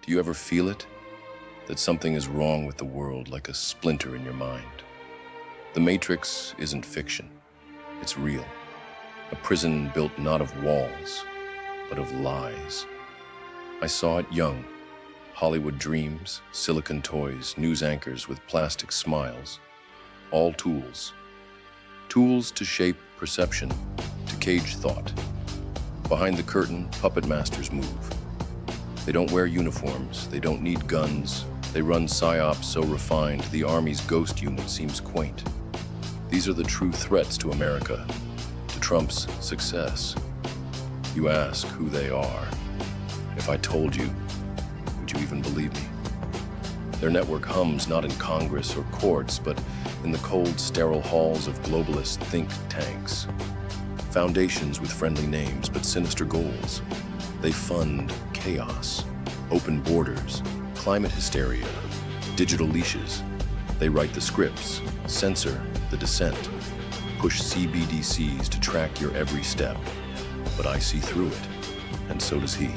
Do you ever feel it? That something is wrong with the world, like a splinter in your mind? The Matrix isn't fiction. It's real. A prison built not of walls, but of lies. I saw it young. Hollywood dreams, silicon toys, news anchors with plastic smiles. All tools. Tools to shape perception, to cage thought. Behind the curtain, puppet masters move. They don't wear uniforms, they don't need guns. They run psyops so refined, the Army's ghost unit seems quaint. These are the true threats to America, to Trump's success. You ask who they are. If I told you, would you even believe me? Their network hums not in Congress or courts, but in the cold, sterile halls of globalist think tanks. Foundations with friendly names, but sinister goals. They fund chaos, open borders, climate hysteria, digital leashes. They write the scripts, censor the dissent, push CBDCs to track your every step. But I see through it, and so does he.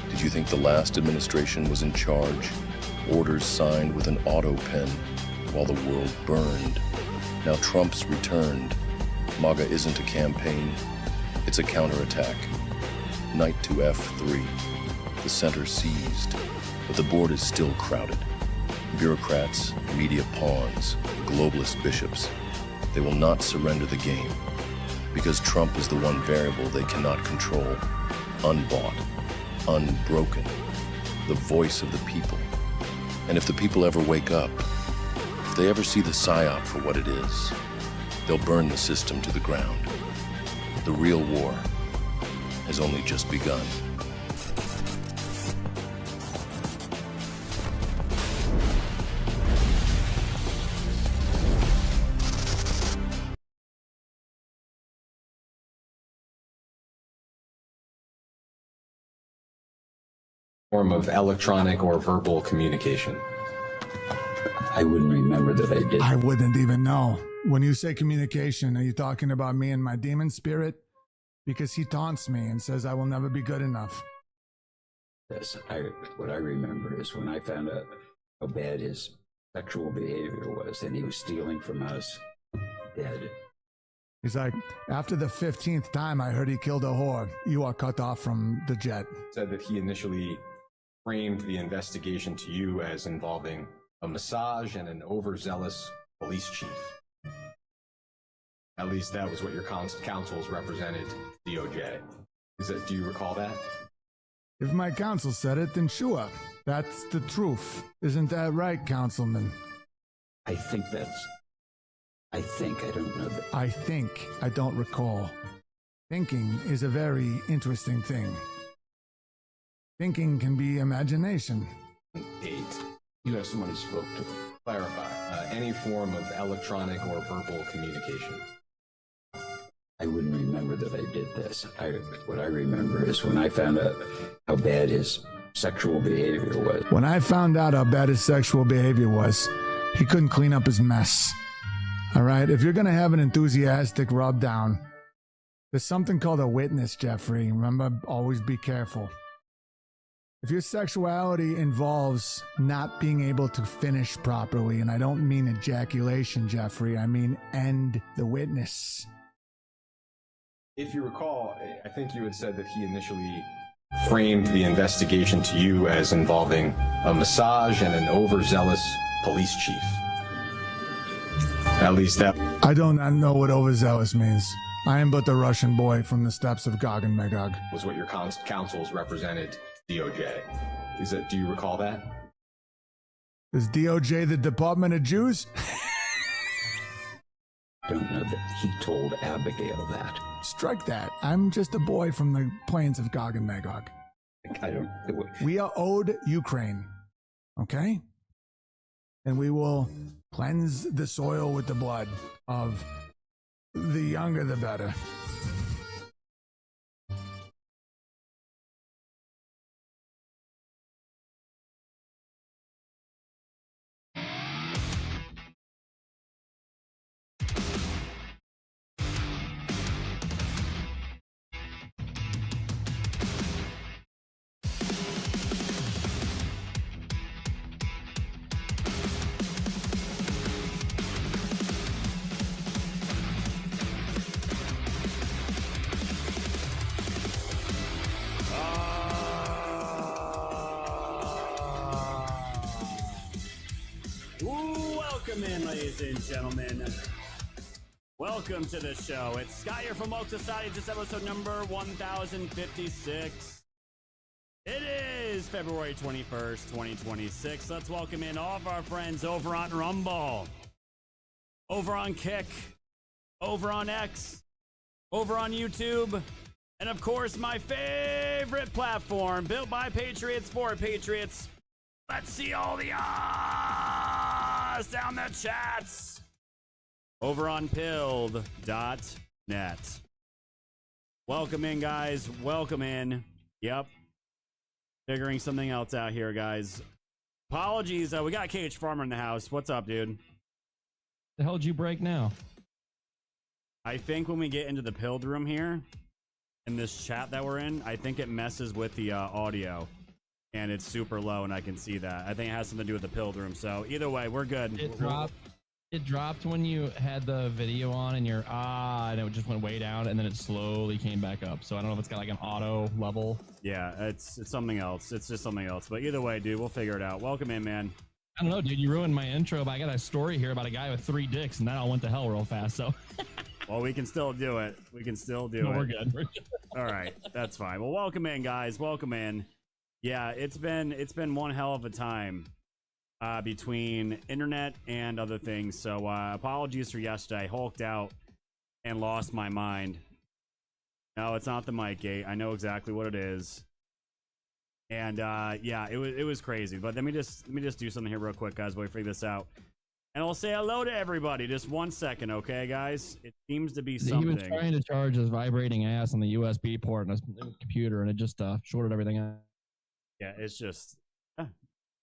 Did you think the last administration was in charge? Orders signed with an auto pen while the world burned. Now Trump's returned. MAGA isn't a campaign, it's a counterattack. Knight to F3. The center seized, but the board is still crowded. Bureaucrats, media pawns, globalist bishops. They will not surrender the game because Trump is the one variable they cannot control. Unbought, unbroken, the voice of the people. And if the people ever wake up, if they ever see the psyop for what it is, they'll burn the system to the ground. The real war has only just begun. Form of electronic or verbal communication. I wouldn't remember that I did. I wouldn't even know. When you say communication, are you talking about me and my demon spirit? Because he taunts me and says I will never be good enough. Yes, what I remember is when I found out how bad his sexual behavior was and he was stealing from us, dead. He's like, after the 15th time I heard he killed a whore, you are cut off from the jet. Said that he initially framed the investigation to you as involving a massage and an overzealous police chief. At least that was what your counsels represented DOJ. Do you recall that? If my counsel said it, then sure. That's the truth. Isn't that right, Councilman? I think, I don't know that. I think, I don't recall. Thinking is a very interesting thing. Thinking can be imagination. 8. You have someone who spoke to Clarify. Any form of electronic or verbal communication. I wouldn't remember that I did this. What I remember is when I found out how bad his sexual behavior was. When I found out how bad his sexual behavior was, he couldn't clean up his mess. All right? If you're going to have an enthusiastic rub down, there's something called a witness, Jeffrey. Remember, always be careful. If your sexuality involves not being able to finish properly, and I don't mean ejaculation, Jeffrey, I mean end the witness. If you recall, I think you had said that he initially framed the investigation to you as involving a massage and an overzealous police chief. At least that... I do not know what overzealous means. I am but the Russian boy from the steppes of Gog and Magog. Was what your counsels represented DOJ. Do you recall that? Is DOJ the Department of Jews? I don't know that he told Abigail that. Strike that. I'm just a boy from the plains of Gog and Magog. I don't... We are owed Ukraine. Okay? And we will cleanse the soil with the blood of the younger the better. ladies and gentlemen. Welcome to the show. It's Sky here from Woke Society. This is episode number 1056. It is February 21st, 2026. Let's welcome in all of our friends over on Rumble, over on Kick, over on X, over on YouTube, and of course, my favorite platform, built by Patriots for Patriots. Let's see all the ahs down the chats. Over on pilled.net. Welcome in, guys. Welcome in. Yep. Figuring something else out here, guys. Apologies. We got KH Farmer in the house. What's up, dude? The hell did you break now? I think when we get into the pilled room here, in this chat that we're in, I think it messes with the audio. And it's super low, and I can see that. I think it has something to do with the pilled room. So either way, we're good. It dropped when you had the video on and you're and it just went way down and then it slowly came back up. So I don't know if it's got like an auto level. Yeah, it's something else. It's just something else. But either way, dude, we'll figure it out. Welcome in, man. I don't know, dude. You ruined my intro, but I got a story here about a guy with 3 dicks and that all went to hell real fast. So well, we can still do it. We can still do it. We're good. All right, that's fine. Well, welcome in, guys. Welcome in. Yeah, it's been one hell of a time. Between internet and other things. So apologies for yesterday. I hulked out and lost my mind. No, it's not the mic gate. I know exactly what it is. And yeah, it was crazy. But let me just do something here real quick, guys, while we figure this out. And I'll say hello to everybody. Just 1 second, okay, guys? It seems to be something. He was trying to charge his vibrating ass on the USB port on his computer, and it just shorted everything out. Yeah, it's just.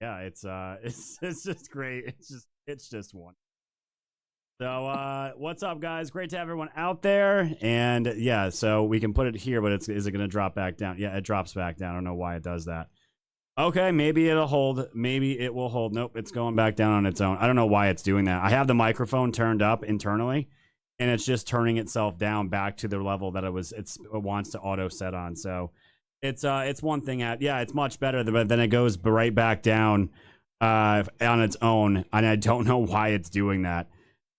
Yeah, it's just great. It's just one. So what's up, guys? Great to have everyone out there. And yeah, so we can put it here, but is it going to drop back down? Yeah, it drops back down. I don't know why it does that. Okay, maybe it'll hold. Maybe it will hold. Nope, it's going back down on its own. I don't know why it's doing that. I have the microphone turned up internally, and it's just turning itself down back to the level that it wants to auto set on. So. It's one thing it's much better, but then it goes right back down on its own, and I don't know why it's doing that.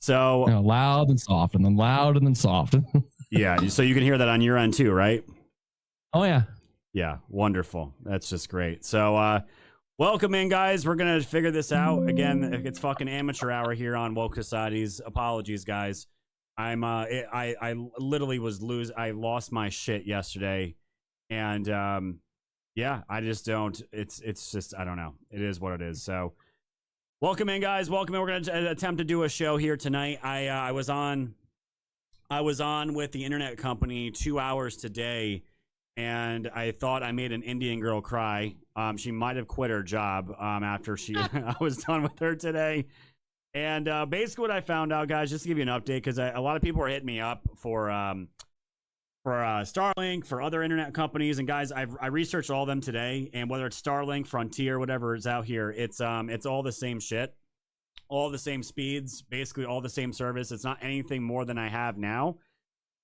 So loud and soft, and then loud and then soft. Yeah, so you can hear that on your end too, right? Oh yeah, yeah, wonderful. That's just great. So welcome in, guys. We're gonna figure this out again. It's fucking amateur hour here on Woke Societies. Apologies, guys. I literally I lost my shit yesterday. And yeah, I just don't. It's just I don't know. It is what it is. So, welcome in, guys. Welcome in. We're gonna attempt to do a show here tonight. I was on with the internet company 2 hours today, and I thought I made an Indian girl cry. She might have quit her job after I was done with her today. And basically, what I found out, guys, just to give you an update, because a lot of people are hitting me up for Starlink, for other internet companies, and guys, I researched all of them today, and whether it's Starlink, Frontier, whatever is out here, it's all the same shit, all the same speeds, basically all the same service. It's not anything more than I have now,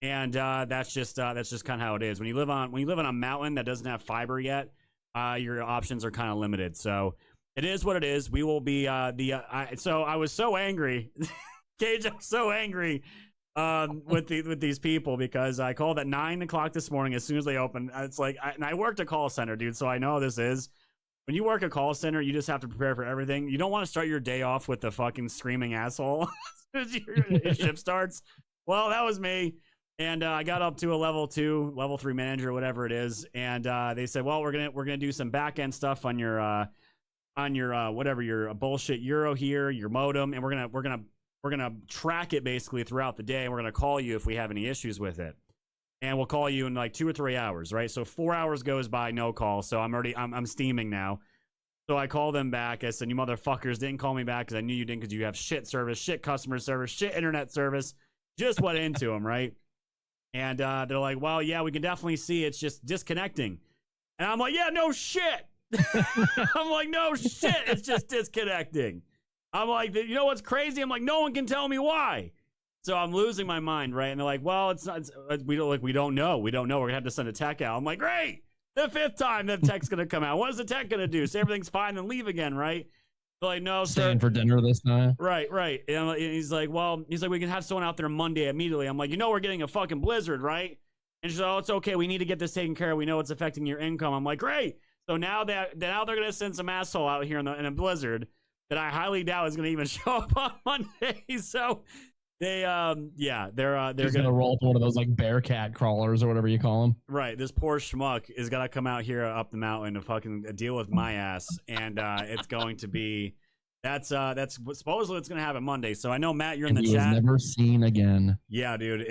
and that's just kind of how it is. When you live on a mountain that doesn't have fiber yet, your options are kind of limited. So it is what it is. We will be so I was so angry, Cage. I'm so angry. With these people, because I called at 9 o'clock this morning as soon as they opened. It's like, and I worked a call center, dude, so I know how this is. When you work a call center, you just have to prepare for everything. You don't want to start your day off with the fucking screaming asshole as your shift starts. Well, that was me. And I got up to a level 2, level 3 manager, whatever it is, and they said, well, we're gonna do some back end stuff on your whatever, your bullshit Euro here, your modem, and we're gonna track it basically throughout the day, and we're gonna call you if we have any issues with it. And we'll call you in like 2 or 3 hours, right? So 4 hours goes by, no call. So I'm steaming now. So I called them back. I said, you motherfuckers didn't call me back because I knew you didn't, because you have shit service, shit customer service, shit internet service. Just went into them, right? And they're like, well, yeah, we can definitely see it's just disconnecting. And I'm like, yeah, no shit. I'm like, no shit, it's just disconnecting. I'm like, you know what's crazy? I'm like, no one can tell me why. So I'm losing my mind, right? And they're like, well, it's not. We don't know. We're gonna have to send a tech out. I'm like, great. The 5th time the tech's gonna come out. What is the tech gonna do? Say everything's fine and leave again, right? Like, no, Staying sir. for dinner this time. Right. And he's like, well, we can have someone out there Monday immediately. I'm like, we're getting a fucking blizzard, right? And she's like, oh, it's okay. We need to get this taken care of. We know it's affecting your income. I'm like, great. So now they're gonna send some asshole out here in a blizzard that I highly doubt is gonna even show up on Monday. So they're gonna roll to one of those like Bearcat crawlers or whatever you call them. Right. This poor schmuck is gonna come out here up the mountain to fucking deal with my ass, and it's going to be that's supposedly it's gonna happen Monday. So I know Matt, you're in the chat. Never seen again. Yeah, dude.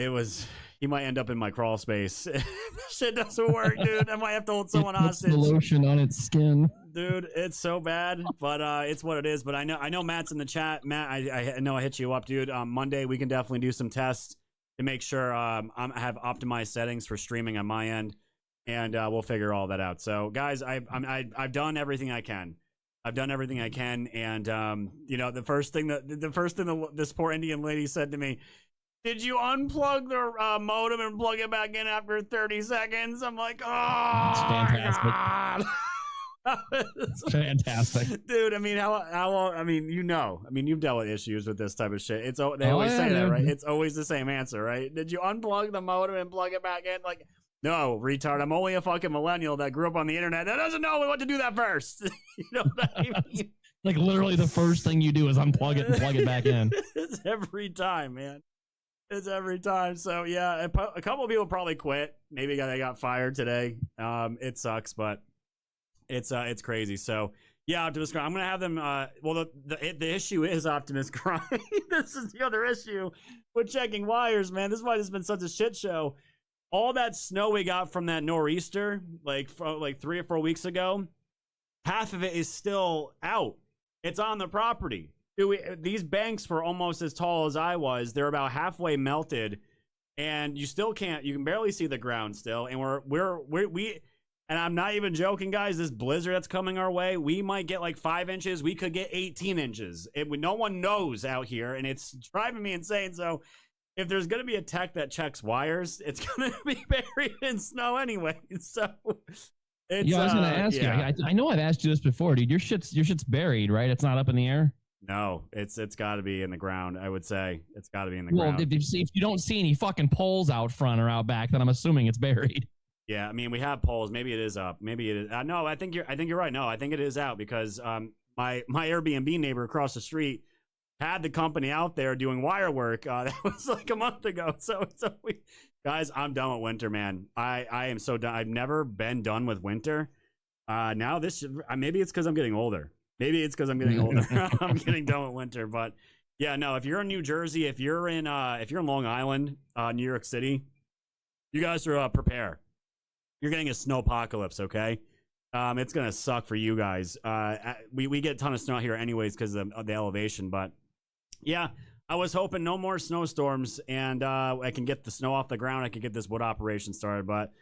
He might end up in my crawl space. This shit doesn't work, dude. I might have to hold someone hostage. The lotion on its skin, dude. It's so bad, but it's what it is. But I know Matt's in the chat. Matt, I know I hit you up, dude. Monday we can definitely do some tests to make sure I have optimized settings for streaming on my end, and we'll figure all that out. So, guys, I've done everything I can. I've done everything I can, and the first thing this poor Indian lady said to me. Did you unplug the modem and plug it back in after 30 seconds? I'm like, oh, that's fantastic. God. Fantastic, dude. I mean, how long? I mean, you've dealt with issues with this type of shit. They always say that, right? It's always the same answer, right? Did you unplug the modem and plug it back in? Like, no, retard. I'm only a fucking millennial that grew up on the internet that doesn't know what to do that first. You know what I mean? Like literally, the first thing you do is unplug it and plug it back in. It's every time, man. It's every time. So yeah, a couple of people probably quit. Maybe they got fired today. It sucks, but it's crazy. So yeah, Optimus Prime. I'm gonna have them. Well, the issue is Optimus Prime. This is the other issue with checking wires, man. This is why this has been such a shit show. All that snow we got from that nor'easter, like 3 or 4 weeks ago, half of it is still out. It's on the property. These banks were almost as tall as I was. They're about halfway melted, and you can barely see the ground still. And we and I'm not even joking, guys. This blizzard that's coming our way, we might get like 5 inches. We could get 18 inches. No one knows out here, and it's driving me insane. So if there's gonna be a tech that checks wires, it's gonna be buried in snow anyway. So it's, I was gonna ask you. I know I've asked you this before, dude. Your shit's buried, right? It's not up in the air. No, it's got to be in the ground. I would say it's got to be in the ground. Well, if you don't see any fucking poles out front or out back, then I'm assuming it's buried. Yeah, I mean we have poles. Maybe it is up. Maybe it is. No, I think you're right. No, I think it is out because my Airbnb neighbor across the street had the company out there doing wire work. That was like a month ago. So guys, I'm done with winter, man. I am so done. I've never been done with winter. Now maybe it's because I'm getting older. Maybe it's because I'm getting older. I'm getting done with winter, but yeah, no. If you're in New Jersey, if you're in Long Island, New York City, you guys are prepare. You're getting a snow apocalypse, okay? It's gonna suck for you guys. We get a ton of snow here anyways because of the elevation, but yeah, I was hoping no more snowstorms and I can get the snow off the ground. I can get this wood operation started, but.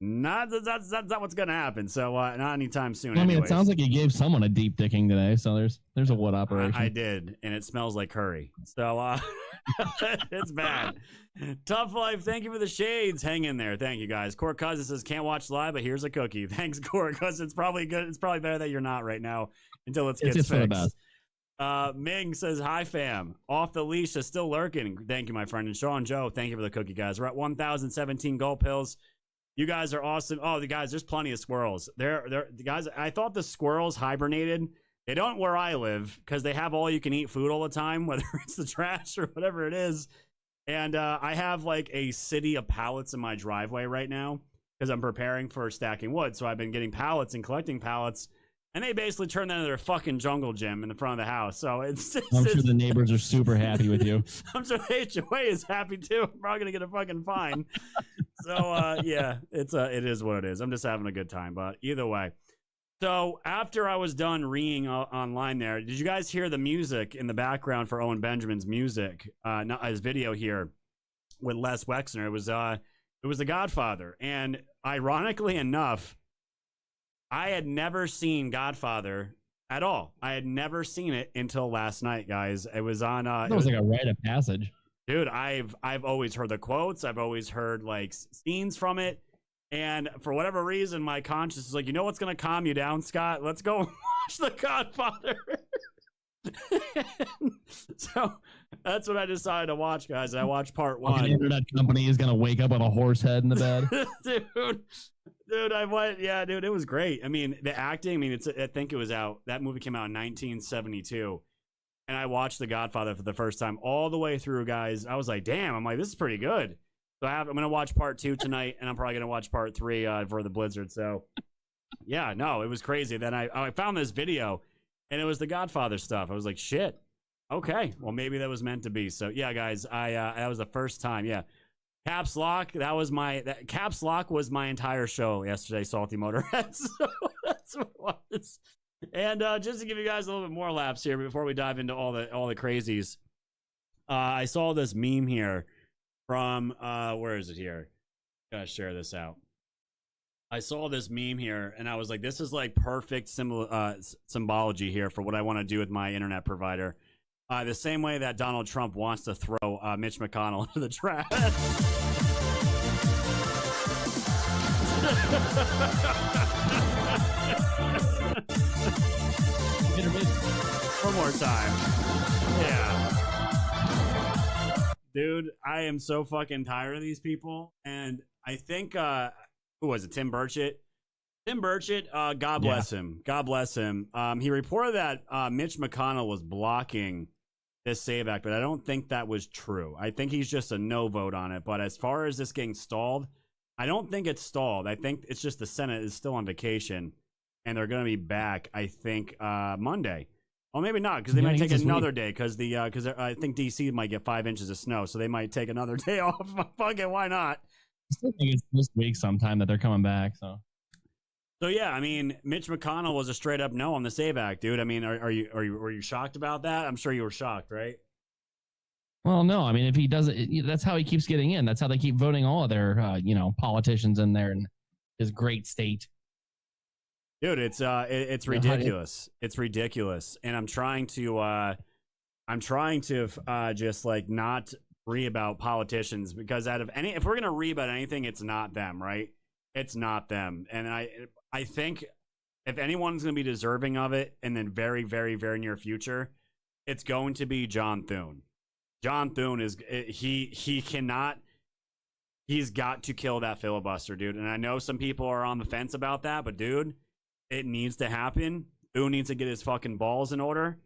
That's not what's gonna happen. So not anytime soon. I mean, it sounds like you gave someone a deep dicking today. So there's a wood operation. I did, and it smells like curry. So it's bad. Tough life. Thank you for the shades. Hang in there. Thank you guys. Court Cousin says can't watch live, but here's a cookie. Thanks, Court, because it's probably good. It's probably better that you're not right now until it gets fixed. For the best. Ming says hi, fam. Off the leash is still lurking. Thank you, my friend. And Sean Joe, thank you for the cookie, guys. We're at 1,017 gold pills. You guys are awesome. Oh, there's plenty of squirrels. The guys, I thought the squirrels hibernated. They don't where I live because they have all you can eat food all the time, whether it's the trash or whatever it is. And I have like a city of pallets in my driveway right now because I'm preparing for stacking wood. So I've been getting pallets and collecting pallets. And they basically turned that into their fucking jungle gym in the front of the house. So I'm sure the neighbors are super happy with you. I'm sure HOA is happy too. I'm probably gonna get a fucking fine. So yeah, it is what it is. I'm just having a good time. But either way. So after I was done reading online there, did you guys hear the music in the background for Owen Benjamin's music? Not his video here with Les Wexner. It was The Godfather. And ironically enough, I had never seen Godfather at all. I had never seen it until last night, guys. It was on. It was like a rite of passage, dude. I've always heard the quotes. I've always heard like scenes from it, and for whatever reason, my conscience is like, you know what's gonna calm you down, Scott? Let's go watch The Godfather. So that's what I decided to watch, guys. I watched part Fucking one. internet company is gonna wake up with a horse head in the bed. dude, I went. Yeah, dude, it was great. I mean, the acting. I mean, I think it was out. That movie came out in 1972, and I watched The Godfather for the first time all the way through, guys. I was like, damn. I'm like, this is pretty good. So I'm gonna watch part 2 tonight, and I'm probably gonna watch part 3 for the Blizzard. So, yeah, no, it was crazy. Then I found this video, and it was the Godfather stuff. I was like, shit. Okay, well maybe that was meant to be. So yeah, guys, that was the first time. Yeah, Caps Lock. Caps Lock was my entire show yesterday. Salty Motorhead. So that's what it was. And just to give you guys a little bit more laps here before we dive into all the crazies, I saw this meme here from where is it here? Gotta share this out. I saw this meme here, and I was like, this is like perfect symbology here for what I want to do with my internet provider. The same way that Donald Trump wants to throw Mitch McConnell into the trash. One more time. Yeah. Dude, I am so fucking tired of these people. And I think, who was it? Tim Burchett? Tim Burchett, God bless him. God bless him. He reported that Mitch McConnell was blocking this SAVE Act, but I don't think that was true. I think he's just a no vote on it. But as far as this getting stalled, I don't think it's stalled. I think it's just the Senate is still on vacation, and they're going to be back, I think, Monday. Well, maybe not, because they might take another day, because I think DC might get 5 inches of snow, so they might take another day off. Fuck it, why not? I still think it's this week sometime that they're coming back. So yeah, I mean, Mitch McConnell was a straight up no on the SAVE Act, dude. I mean, were you shocked about that? I'm sure you were shocked, right? well, no, I mean, if he does it, that's how he keeps getting in. That's how they keep voting all of their politicians in there in his great state. Dude, it's ridiculous. It's ridiculous, and I'm trying to just like not read about politicians, because if we're gonna read about anything, it's not them, right? It's not them, and I think if anyone's gonna be deserving of it in the very, very, very near future, it's going to be John Thune. John Thune is he cannot. He's got to kill that filibuster, dude. And I know some people are on the fence about that, but dude, it needs to happen. Thune needs to get his fucking balls in order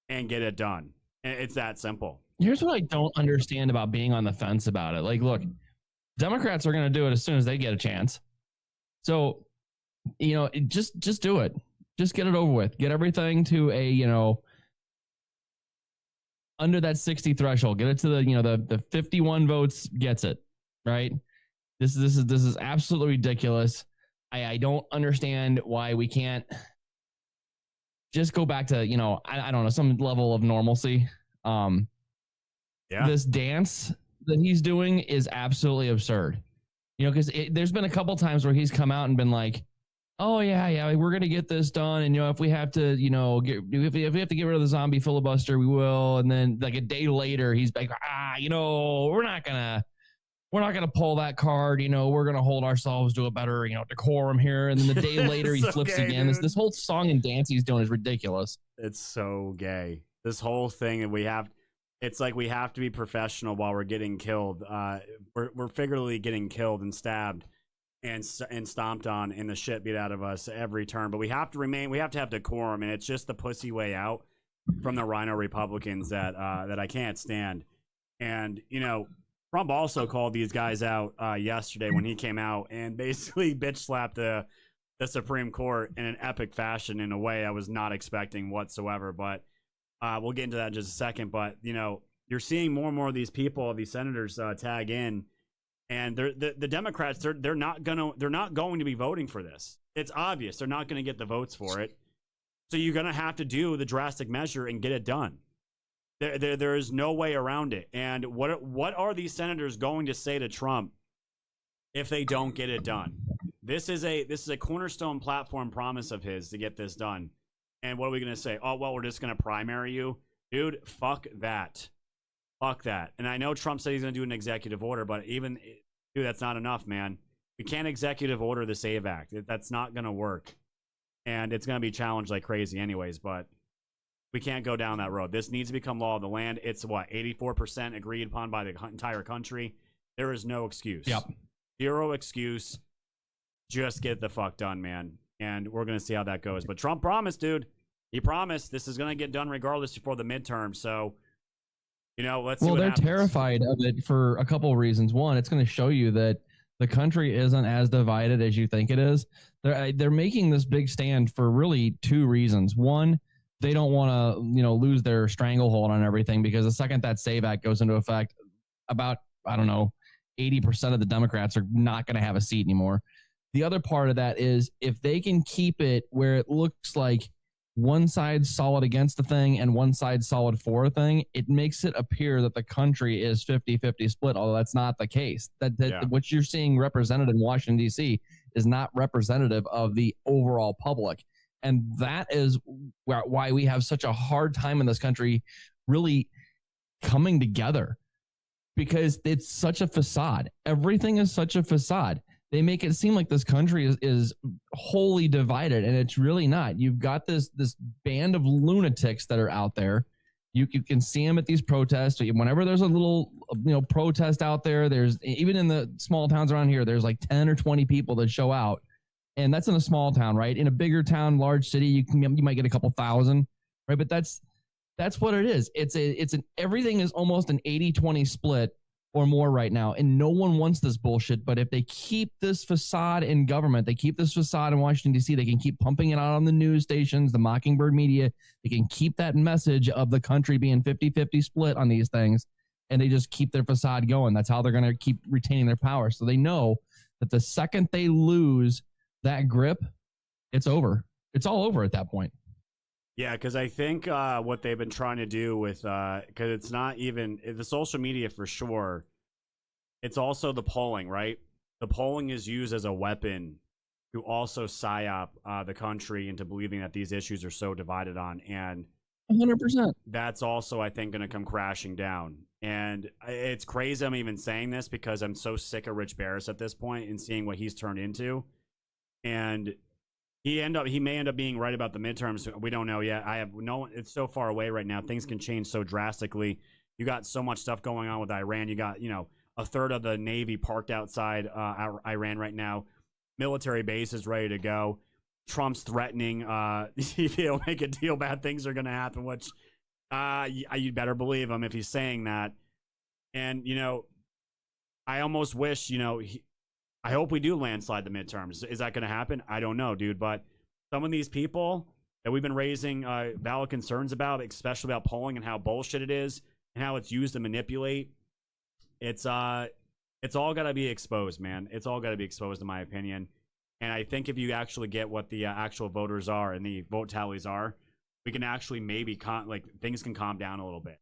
and get it done. It's that simple. Here's what I don't understand about being on the fence about it. Like, look, Democrats are going to do it as soon as they get a chance. So, just do it. Just get it over with. Get everything to a, under that 60 threshold. Get it to the 51 votes gets it, right? This is absolutely ridiculous. I don't understand why we can't just go back to, I don't know, some level of normalcy. This dance that he's doing is absolutely absurd. Because there's been a couple times where he's come out and been like, oh yeah, we're gonna get this done, and if we have to, if we have to get rid of the zombie filibuster, we will. And then like a day later, he's like, we're not gonna pull that card. We're gonna hold ourselves to a better, decorum here. And then the day later, he flips gay, again. This whole song and dance he's doing is ridiculous. It's so gay. This whole thing, and it's like we have to be professional while we're getting killed. We're figuratively getting killed and stabbed and stomped on, and the shit beat out of us every turn. But we have to have decorum, and it's just the pussy way out from the Rhino Republicans that I can't stand. And Trump also called these guys out yesterday when he came out and basically bitch slapped the Supreme Court in an epic fashion in a way I was not expecting whatsoever. But we'll get into that in just a second. But you're seeing more and more of these people, these senators tag in, and the Democrats they're not going to be voting for this. It's obvious they're not going to get the votes for it. So you're going to have to do the drastic measure and get it done. There is no way around it. And what are these senators going to say to Trump if they don't get it done? This is a cornerstone platform promise of his to get this done. And what are we going to say? Oh, well, we're just going to primary you. Dude, fuck that. Fuck that. And I know Trump said he's going to do an executive order, but dude, that's not enough, man. We can't executive order the SAVE Act. That's not going to work. And it's going to be challenged like crazy anyways, but We can't go down that road. This needs to become law of the land. It's what, 84% agreed upon by the entire country. There is no excuse. Yep. Zero excuse. Just get the fuck done, man. And we're going to see how that goes. But Trump promised, dude. He promised this is going to get done regardless before the midterm. So, you know, let's see Well, what they're happens. terrified of it for a couple of reasons. One, it's going to show you that the country isn't as divided as you think it is. They're making this big stand for really two reasons. One, they don't want to, lose their stranglehold on everything, because the second that SAVE Act goes into effect, about, 80% of the Democrats are not going to have a seat anymore. The other part of that is if they can keep it where it looks like one side's solid against the thing and one side's solid for a thing, it makes it appear that the country is 50-50 split, although that's not the case. What you're seeing represented in Washington, D.C. is not representative of the overall public. And that is why we have such a hard time in this country really coming together, because it's such a facade. Everything is such a facade. They make it seem like this country is wholly divided, and it's really not. You've got this band of lunatics that are out there. You can see them at these protests. Whenever there's a little protest out there, there's, even in the small towns around here, there's like 10 or 20 people that show out, and that's in a small town, right? In a bigger town, large city, you might get a couple thousand, right? But that's what it is. Everything is almost an 80-20 split or more right now, and no one wants this bullshit. But if they keep this facade in government, they keep this facade in Washington, D.C., they can keep pumping it out on the news stations, the Mockingbird media, they can keep that message of the country being 50-50 split on these things, and they just keep their facade going. That's how they're going to keep retaining their power. So they know that the second they lose that grip, it's over. It's all over at that point. Yeah, because I think what they've been trying to do with, because it's not even the social media for sure, it's also the polling, right? The polling is used as a weapon to also psyop the country into believing that these issues are so divided on. And 100%. That's also, I think, going to come crashing down. And it's crazy I'm even saying this, because I'm so sick of Rich Barris at this point and seeing what he's turned into. And he may end up being right about the midterms. We don't know yet. It's so far away right now. Things can change so drastically. You got so much stuff going on with Iran. You got, a third of the Navy parked outside Iran right now. Military bases ready to go. Trump's threatening, if you don't make a deal, bad things are going to happen, which you better believe him if he's saying that. And, I almost wish, I hope we do landslide the midterms. Is that going to happen? I don't know, dude. But some of these people that we've been raising valid concerns about, especially about polling and how bullshit it is and how it's used to manipulate, it's all got to be exposed, man. It's all got to be exposed, in my opinion. And I think if you actually get what the actual voters are and the vote tallies are, we can actually maybe things can calm down a little bit.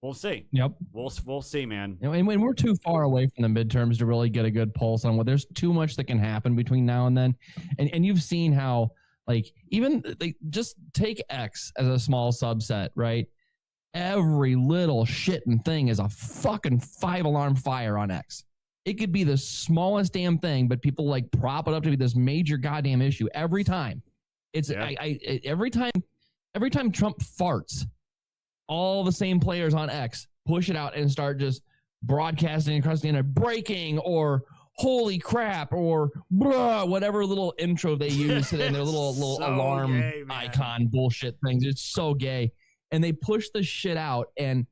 We'll see. Yep. We'll see, man. And we're too far away from the midterms to really get a good pulse on what. There's too much that can happen between now and then. And you've seen how, just take X as a small subset, right? Every little shit and thing is a fucking 5-alarm fire on X. It could be the smallest damn thing, but people prop it up to be this major goddamn issue every time. Every time Trump farts, all the same players on X push it out and start just broadcasting across the internet, breaking or holy crap or bruh, whatever little intro they use in their little so alarm icon bullshit things. It's so gay. And they push the shit out, and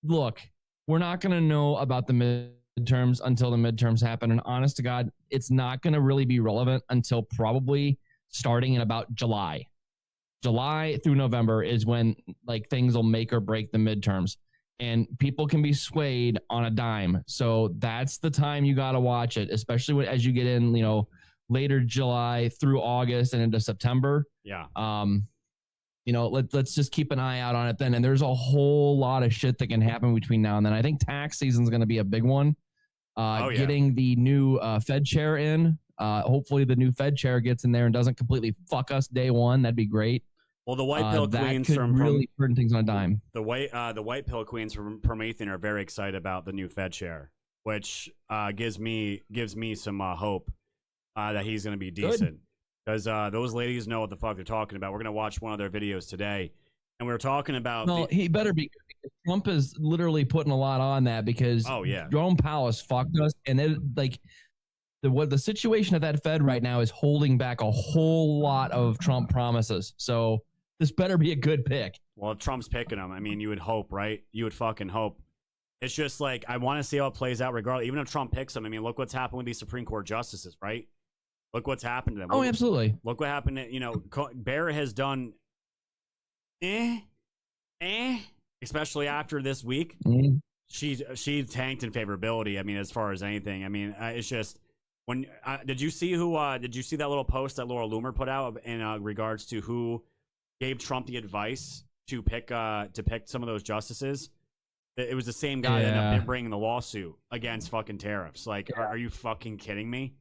look, we're not going to know about the midterms until the midterms happen. And honest to God, it's not going to really be relevant until probably starting in about July through November is when things will make or break the midterms, and people can be swayed on a dime. So that's the time you got to watch it, especially as you get in, later July through August and into September. Yeah. Let's just keep an eye out on it then. And there's a whole lot of shit that can happen between now and then. I think tax season is going to be a big one. Getting the new Fed chair in. Hopefully the new Fed chair gets in there and doesn't completely fuck us day one. That'd be great. Well, the white pill queens from really turn things on a dime. The white pill queens from Promethean are very excited about the new Fed chair, which gives me some hope that he's going to be decent. because those ladies know what the fuck they're talking about. We're gonna watch one of their videos today, and we were talking about. No, he better be. Trump is literally putting a lot on that because Oh yeah, Jerome Powell has fucked us, and it like the situation at that Fed right now is holding back a whole lot of Trump promises. So this better be a good pick. well, if Trump's picking them, I mean, you would hope, right? You would fucking hope. It's just like I want to see how it plays out. Regardless, even if Trump picks them, I mean, look what's happened with these Supreme Court justices, right? Look what's happened to them. Oh, Look, absolutely. look what happened. Barrett has done, especially after this week. Mhm. She tanked in favorability. I mean, as far as anything, I mean, it's just when did you see that little post that Laura Loomer put out in regards to who gave Trump the advice to pick some of those justices? It was the same guy that ended up bringing the lawsuit against fucking tariffs. Like, are you fucking kidding me?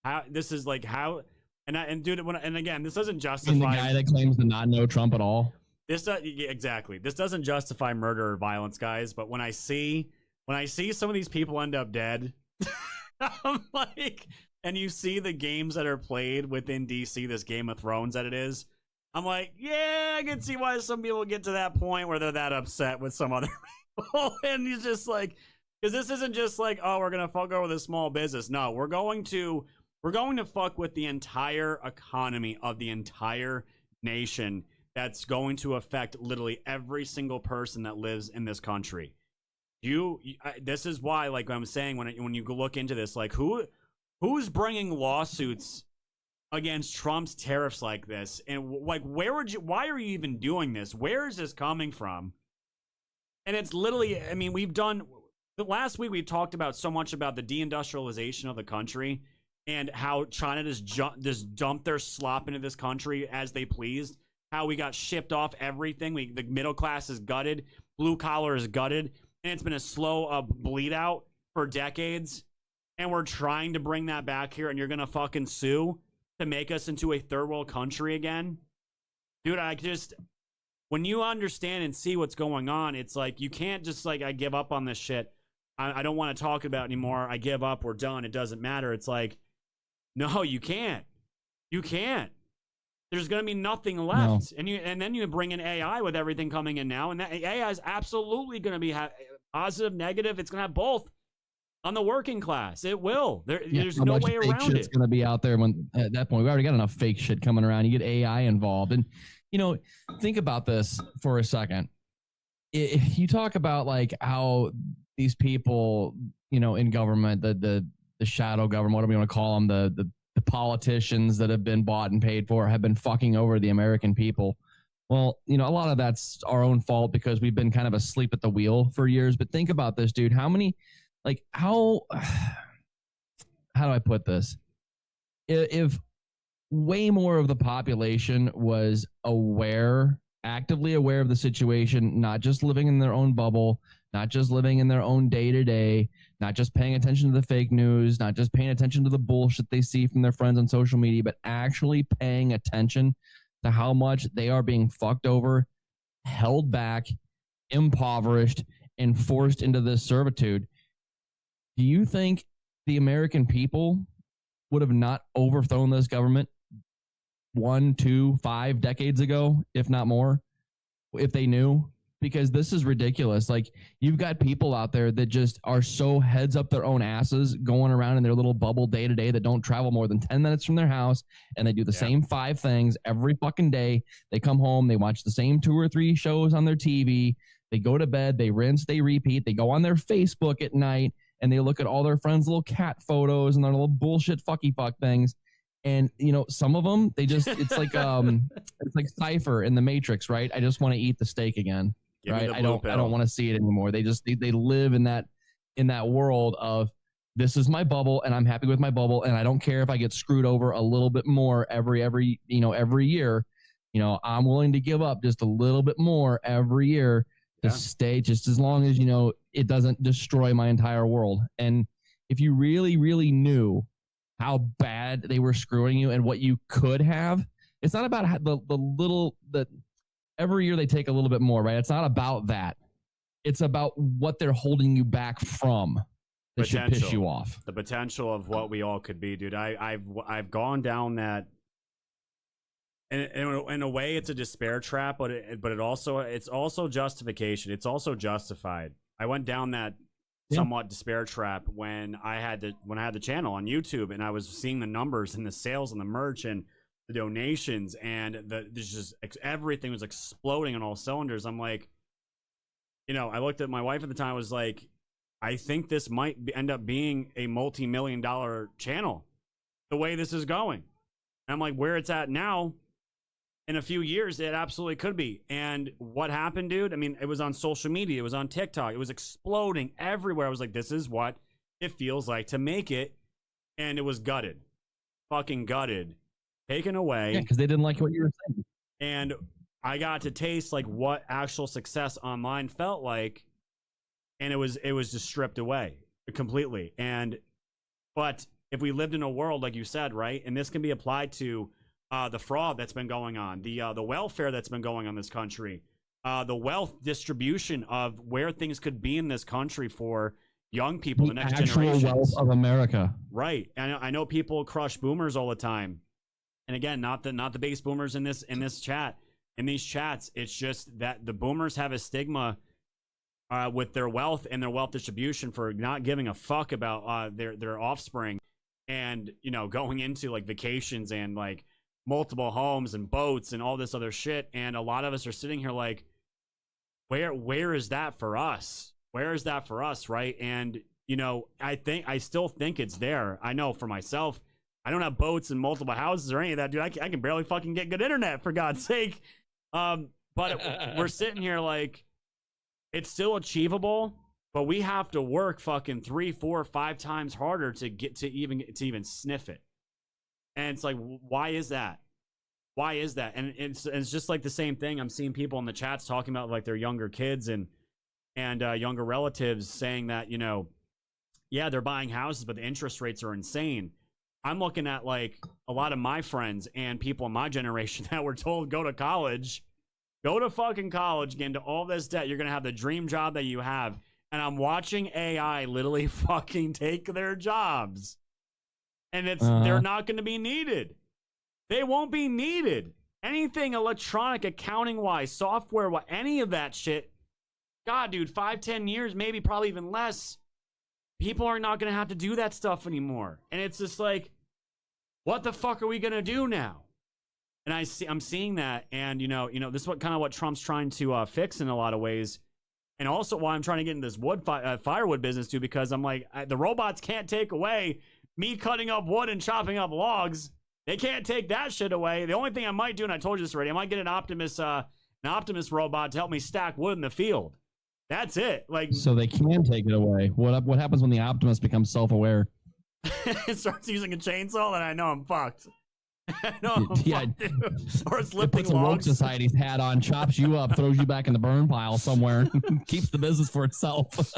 How this is like how and dude, and again, this doesn't justify And the guy that claims to not know Trump at all. Exactly. This doesn't justify murder or violence, guys. But when I see some of these people end up dead, I'm like, and you see the games that are played within DC, this Game of Thrones that it is, I'm like, yeah, I can see why some people get to that point where they're that upset with some other people, and he's just like, because this isn't just like, oh, we're gonna fuck over the small business. No, we're going to fuck with the entire economy of the entire nation. That's going to affect literally every single person that lives in this country. This is why, like I'm saying, when you look into this, like who's bringing lawsuits against Trump's tariffs like this, and like why are you even doing this? Where is this coming from? And it's literally, I mean, last week we talked about so much about the deindustrialization of the country and how China just dumped their slop into this country as they pleased. How we got shipped off everything. The middle class is gutted, blue collar is gutted, and it's been a slow bleed out for decades. And we're trying to bring that back here, and you're gonna fucking sue to make us into a third world country again, dude. When you understand and see what's going on, it's like you can't just like I give up on this shit. I don't want to talk about it anymore. I give up. We're done. It doesn't matter. It's like, no, you can't. You can't. There's going to be nothing left. No. And then you bring in AI with everything coming in now. And that AI is absolutely going to be positive, negative. It's going to have both on the working class. It will. There's no way around it. It's going to be out there when at that point. We already got enough fake shit coming around. You get AI involved. And, think about this for a second. You talk about like how these people, in government, the shadow government, whatever you want to call them, the politicians that have been bought and paid for have been fucking over the American people. Well, a lot of that's our own fault because we've been kind of asleep at the wheel for years. But think about this, dude. How do I put this? If way more of the population was actively aware of the situation, not just living in their own bubble, not just living in their own day-to-day, not just paying attention to the fake news, not just paying attention to the bullshit they see from their friends on social media, but actually paying attention to how much they are being fucked over, held back, impoverished, and forced into this servitude. Do you think the American people would have not overthrown this government 1, 2, 5 decades ago, if not more, if they knew? Because this is ridiculous. Like, you've got people out there that just are so heads up their own asses going around in their little bubble day to day that don't travel more than 10 minutes from their house, and they do the same 5 things every fucking day. They come home, they watch the same 2 or 3 shows on their TV, they go to bed, they rinse, they repeat, they go on their Facebook at night, and they look at all their friends' little cat photos and their little bullshit fucky fuck things. And some of them, they just it's like Cypher in the Matrix, right? I just want to eat the steak again. Right? I don't want to see it anymore. They live in that world of, this is my bubble and I'm happy with my bubble, and I don't care if I get screwed over a little bit more every year. I'm willing to give up just a little bit more every year to stay, just as long as it doesn't destroy my entire world. And if you really, really knew how bad they were screwing you and what you could have, it's not about the every year they take a little bit more, right? It's not about that. It's about what they're holding you back from that should piss you off. The potential of what we all could be, dude. I've gone down that in a way, it's a despair trap, but it's also justification. It's also justified. I went down that somewhat despair trap when I had the channel on YouTube, and I was seeing the numbers and the sales and the merch and the donations, and there's just everything was exploding on all cylinders. I'm like, I looked at my wife at the time. I was like, I think this might end up being a multi-million-dollar channel the way this is going. And I'm like, where it's at now, in a few years, it absolutely could be. And what happened, dude? I mean, it was on social media. It was on TikTok. It was exploding everywhere. I was like, this is what it feels like to make it. And it was gutted. Fucking gutted. Taken away. Yeah, because they didn't like what you were saying. And I got to taste like what actual success online felt like. And it was just stripped away completely. But if we lived in a world, like you said, right? And this can be applied to the fraud that's been going on, the welfare that's been going on in this country, the wealth distribution of where things could be in this country for young people, the next generation. Wealth of America. Right. And I know people crush boomers all the time. And again, not the base boomers in this chat. In these chats, it's just that the boomers have a stigma with their wealth and their wealth distribution for not giving a fuck about their offspring, and going into like vacations and like multiple homes and boats and all this other shit. And a lot of us are sitting here like, where is that for us? Where is that for us, right? And I still think it's there. I know for myself, I don't have boats and multiple houses or any of that, dude. I can barely fucking get good internet, for God's sake. But we're sitting here like, it's still achievable, but we have to work fucking 3, 4, 5 times harder to get to even sniff it. And it's like, why is that? Why is that? And it's just like the same thing. I'm seeing people in the chats talking about like their younger kids and younger relatives saying that, yeah, they're buying houses, but the interest rates are insane. I'm looking at like a lot of my friends and people in my generation that were told, go to college, go to fucking college, get into all this debt. You're going to have the dream job that you have. And I'm watching AI literally fucking take their jobs. And they're not going to be needed. They won't be needed. Anything electronic, accounting-wise, software, any of that shit. God, dude, 5, 10 years, maybe probably even less. People are not going to have to do that stuff anymore. And it's just like, what the fuck are we going to do now? And I'm seeing that. And, this is what Trump's trying to fix in a lot of ways. And also why I'm trying to get into this firewood business too, because I'm like, the robots can't take away me cutting up wood and chopping up logs. They can't take that shit away. The only thing I might do, and I told you this already, I might get an Optimus robot to help me stack wood in the field. That's it. Like, so they can take it away. What happens when the Optimus becomes self-aware? It starts using a chainsaw, and I know I'm fucked. Fucked, or it's lifting logs. Woke Society's hat on, chops you up, throws you back in the burn pile somewhere, keeps the business for itself.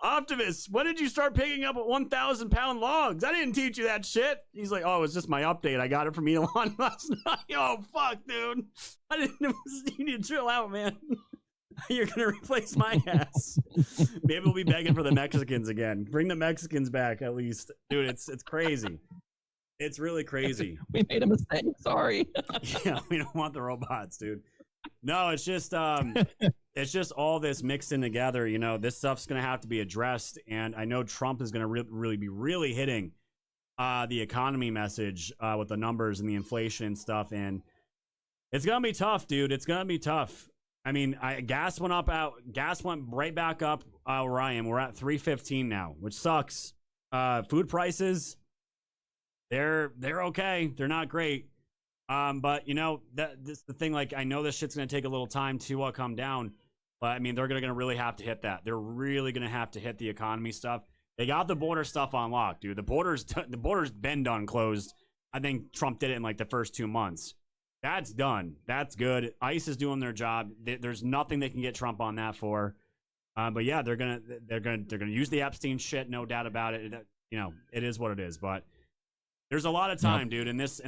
Optimus, when did you start picking up 1,000-pound logs? I didn't teach you that shit. He's like, oh, it was just my update. I got it from Elon last night. Oh, fuck, dude. I didn't know. You need to chill out, man. You're gonna replace my ass. Maybe we'll be begging for the Mexicans again. Bring the Mexicans back at least, dude. It's crazy. It's really crazy. We made a mistake. Sorry. Yeah, we don't want the robots, dude. No, it's just all this mixed in together. This stuff's gonna have to be addressed, and I know Trump is gonna really be hitting the economy message with the numbers and the inflation and stuff, and it's gonna be tough, dude. It's gonna be tough. I mean, gas went right back up where I am. We're at $3.15 now, which sucks. Food prices, they're okay. They're not great. But this the thing. Like, I know this shit's gonna take a little time to come down, but I mean, they're gonna really have to hit that. They're really gonna have to hit the economy stuff. They got the border stuff on lock, dude. The border's been done closed. I think Trump did it in like the first 2 months. That's done. That's good. ICE is doing their job. There's nothing they can get Trump on that for. But yeah, they're gonna use the Epstein shit, no doubt about it. It is what it is. But there's a lot of time, dude. In this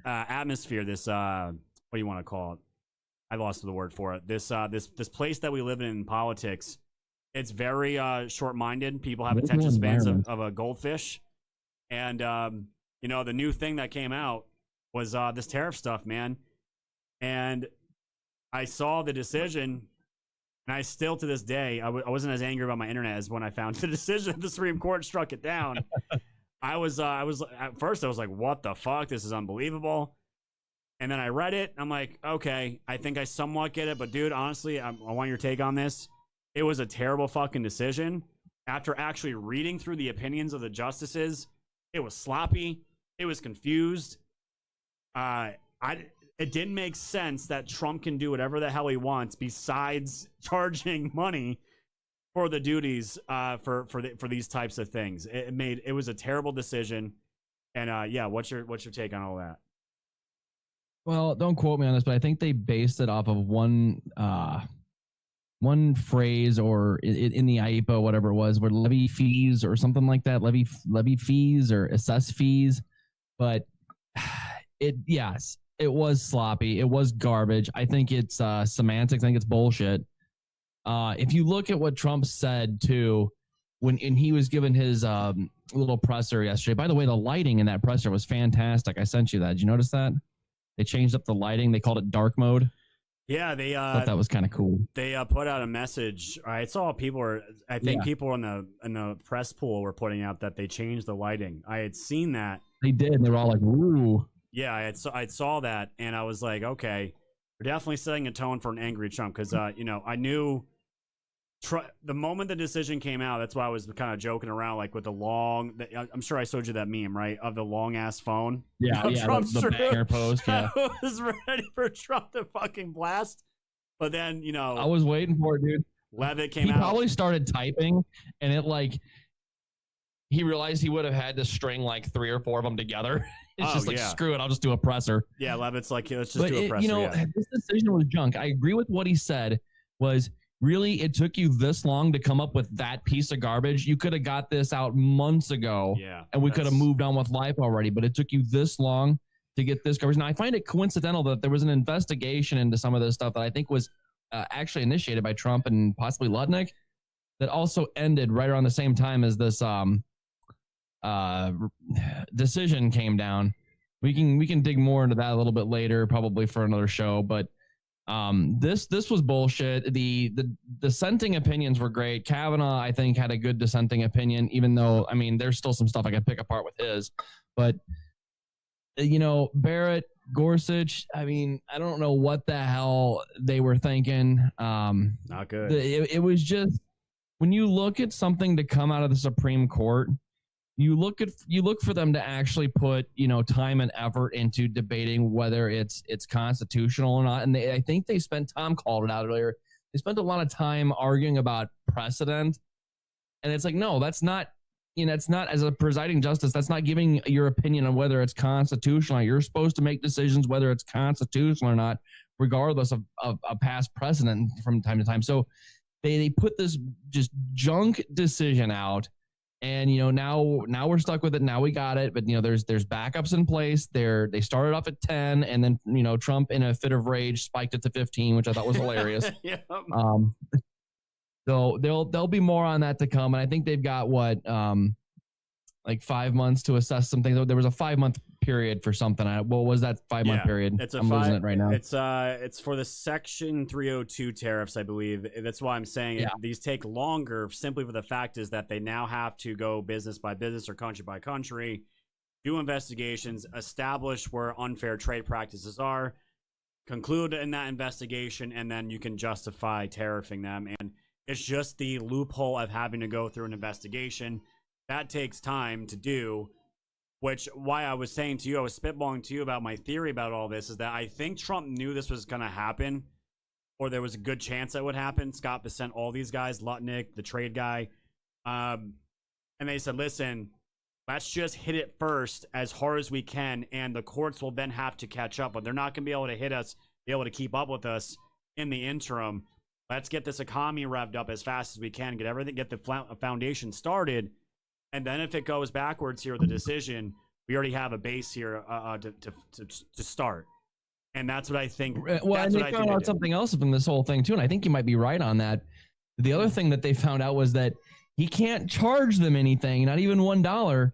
atmosphere, this what do you want to call it? I lost the word for it. This place that we live in politics, it's very short-minded. People have attention spans of a goldfish. And the new thing that came out was this tariff stuff, man. And I saw the decision, and I still to this day, I wasn't as angry about my internet as when I found the decision. The Supreme Court struck it down. I was at first I was like, what the fuck? This is unbelievable. And then I read it. I'm like, okay, I think I somewhat get it. But dude, honestly, I want your take on this. It was a terrible fucking decision. After actually reading through the opinions of the justices, it was sloppy. It was confused. It didn't make sense that Trump can do whatever the hell he wants besides charging money for the duties for these types of things. It was a terrible decision. And yeah, what's your take on all that? Well, don't quote me on this, but I think they based it off of one phrase or in the IEPA, whatever it was, where levy fees or something like that, levy fees or assess fees. But yes, it was sloppy. It was garbage. I think it's semantics. I think it's bullshit. If you look at what Trump said too, when he was given his little presser yesterday. By the way, the lighting in that presser was fantastic. I sent you that. Did you notice that? They changed up the lighting. They called it dark mode. Yeah, they thought that was kind of cool. They put out a message. I saw people people in the press pool were putting out that they changed the lighting. I had seen that. They did. And they were all like, "Ooh." Yeah, I saw that, and I was like, okay, we're definitely setting a tone for an angry Trump because I knew the moment the decision came out. That's why I was kind of joking around, like with the long. I'm sure I showed you that meme, right, of the long ass phone. Yeah, the banger post. Yeah, I was ready for Trump to fucking blast, but then I was waiting for it, dude. Levitt came out. He probably started typing, and it he realized he would have had to string like 3 or 4 of them together. It's just like, screw it, I'll just do a presser. Yeah, Levitt's like, let's just do a presser. This decision was junk. I agree with what he said. Was really, it took you this long to come up with that piece of garbage. You could have got this out months ago, and we could have moved on with life already. But it took you this long to get this garbage. Now, I find it coincidental that there was an investigation into some of this stuff that I think was actually initiated by Trump and possibly Ludnick that also ended right around the same time as this decision came down. We can dig more into that a little bit later, probably for another show. But this was bullshit. The dissenting opinions were great. Kavanaugh, I think, had a good dissenting opinion, even though, I mean, there's still some stuff I could pick apart with his. But Barrett, Gorsuch, I mean, I don't know what the hell they were thinking. Not good. It was just, when you look at something to come out of the Supreme Court, you look for them to actually put time and effort into debating whether it's constitutional or not. And I think they spent, Tom called it out earlier, they spent a lot of time arguing about precedent. And it's like, no, that's not, it's not, as a presiding justice, that's not giving your opinion on whether it's constitutional. You're supposed to make decisions whether it's constitutional or not, regardless of past precedent from time to time. So they put this just junk decision out. And now we're stuck with it. Now we got it, but there's backups in place. They started off at 10, and then Trump, in a fit of rage, spiked it to 15, which I thought was hilarious. Yeah. So there'll be more on that to come, and I think they've got like 5 months to assess something. There was a 5-month period for something. What was that 5-month period? I'm losing it right now. It's for the Section 302 tariffs, I believe. That's why I'm saying these take longer, simply for the fact is that they now have to go business by business or country by country, do investigations, establish where unfair trade practices are, conclude in that investigation, and then you can justify tariffing them. And it's just the loophole of having to go through an investigation. That takes time to do, which why I was saying to you, I was spitballing to you about my theory about all this, is that I think Trump knew this was going to happen, or there was a good chance that would happen. Scott Bessent, all these guys, Lutnick, the trade guy, and they said, listen, let's just hit it first as hard as we can, and the courts will then have to catch up, but they're not going to be able to hit us, be able to keep up with us in the interim. Let's get this economy revved up as fast as we can, get the foundation started. And then if it goes backwards here, the decision, we already have a base here to start. And that's what I think. Well, and they found out something else from this whole thing too. And I think you might be right on that. The other thing that they found out was that he can't charge them anything, not even $1,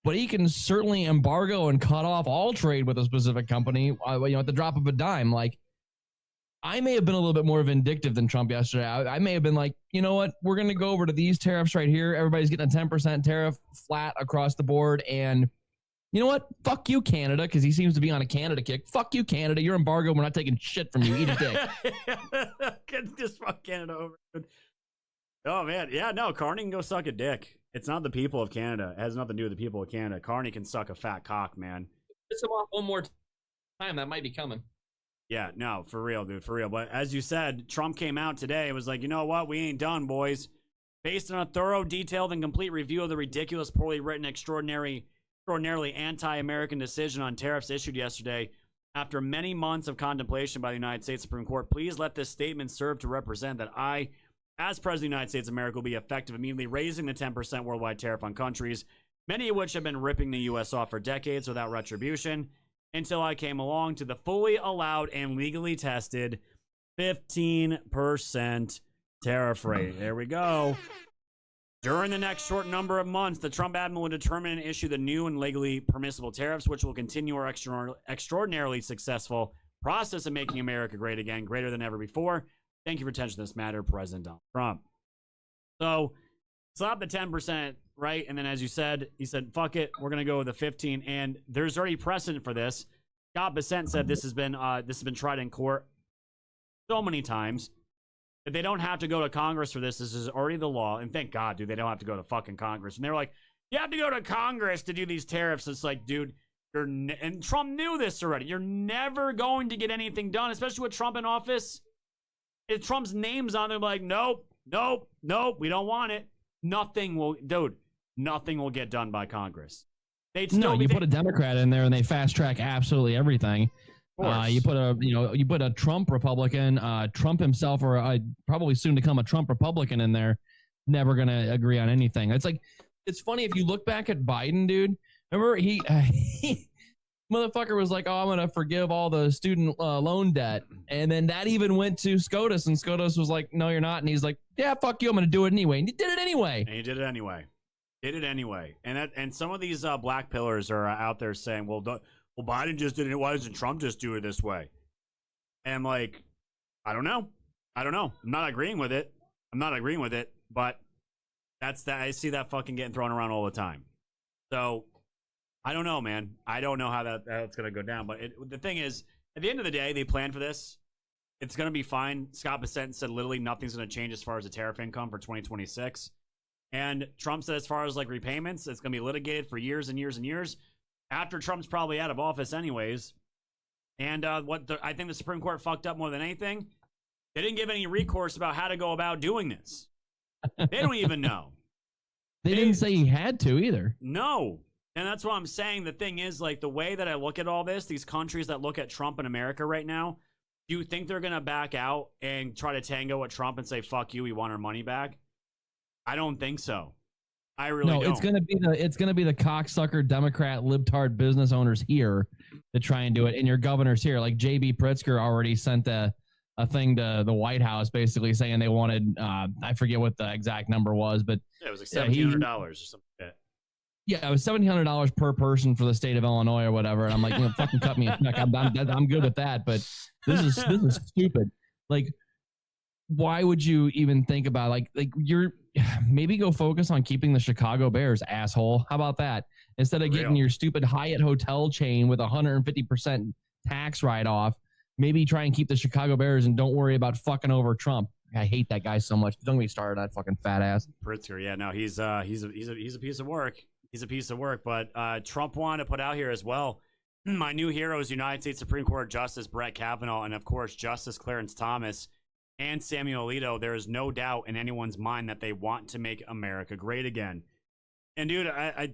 but he can certainly embargo and cut off all trade with a specific company, at the drop of a dime. Like, I may have been a little bit more vindictive than Trump yesterday. I may have been like, you know what? We're going to go over to these tariffs right here. Everybody's getting a 10% tariff flat across the board. And you know what? Fuck you, Canada, because he seems to be on a Canada kick. Fuck you, Canada. You're embargoed. We're not taking shit from you. Eat a dick. Just fuck Canada over. Oh, man. Yeah, no, Carney can go suck a dick. It's not the people of Canada. It has nothing to do with the people of Canada. Carney can suck a fat cock, man. Piss him off one more time. That might be coming. Yeah, no, for real, dude, for real. But as you said, Trump came out today. It was like, you know what? We ain't done, boys. Based on a thorough, detailed, and complete review of the ridiculous, poorly written, extraordinarily anti-American decision on tariffs issued yesterday, after many months of contemplation by the United States Supreme Court, please let this statement serve to represent that I, as President of the United States of America, will be effective immediately raising the 10% worldwide tariff on countries, many of which have been ripping the U.S. off for decades without retribution, until I came along to the fully allowed and legally tested 15% tariff rate. There we go. During the next short number of months, the Trump admin will determine and issue the new and legally permissible tariffs, which will continue our extraordinarily successful process of making America great again, greater than ever before. Thank you for attention to this matter, President Donald Trump. So, slap the 10%, right? And then, as you said, he said, fuck it, we're going to go with the 15. And there's already precedent for this. Scott Bessent said this has been tried in court so many times that they don't have to go to Congress for this. This is already the law. And thank God, dude, they don't have to go to fucking Congress. And they're like, you have to go to Congress to do these tariffs. It's like, dude, and Trump knew this already. You're never going to get anything done, especially with Trump in office. If Trump's name's on there, like, nope, we don't want it. Nothing will get done by Congress. You put a Democrat in there and they fast track absolutely everything. You put a Trump Republican, Trump himself, or probably soon to come a Trump Republican in there, never gonna agree on anything. It's funny if you look back at Biden, dude. Remember he motherfucker was like, oh, I'm gonna forgive all the student loan debt, and then that even went to SCOTUS, and SCOTUS was like, no, you're not, and he's like, yeah, fuck you, I'm gonna do it anyway, and he did it anyway. And some of these black pillars are out there saying, well, Biden just did it. Why doesn't Trump just do it this way? And I'm like, I don't know. I'm not agreeing with it. But I see that fucking getting thrown around all the time. So I don't know, man. I don't know how that's going to go down. But the thing is, at the end of the day, they planned for this. It's going to be fine. Scott Bessent said literally nothing's going to change as far as the tariff income for 2026. And Trump said as far as like repayments, it's going to be litigated for years and years and years after Trump's probably out of office anyways. And I think the Supreme Court fucked up more than anything. They didn't give any recourse about how to go about doing this. They don't even know. They didn't say he had to either. No. And that's what I'm saying. The thing is, like, the way that I look at all this, these countries that look at Trump and America right now, do you think they're going to back out and try to tango with Trump and say, fuck you, we want our money back? I don't think so. I really don't. It's gonna be the cocksucker Democrat libtard business owners here to try and do it, and your governors here, like J.B. Pritzker already sent a thing to the White House, basically saying they wanted I forget what the exact number was, but it was like $1,700 or something like that. Yeah, it was $1,700 per person for the state of Illinois or whatever, and I'm like, fucking cut me a check. I'm good with that, but this is stupid. Like, why would you even think about like you're maybe go focus on keeping the Chicago Bears, asshole? How about that? Instead of getting your stupid Hyatt hotel chain with 150% tax write-off, maybe try and keep the Chicago Bears and don't worry about fucking over Trump. I hate that guy so much. Don't get me started on that fucking fat ass. Pritzker, yeah, no, he's a piece of work. He's a piece of work, but Trump wanted to put out here as well. My new heroes, United States Supreme Court Justice Brett Kavanaugh, and of course Justice Clarence Thomas and Samuel Alito. There is no doubt in anyone's mind that they want to make America great again. And dude, I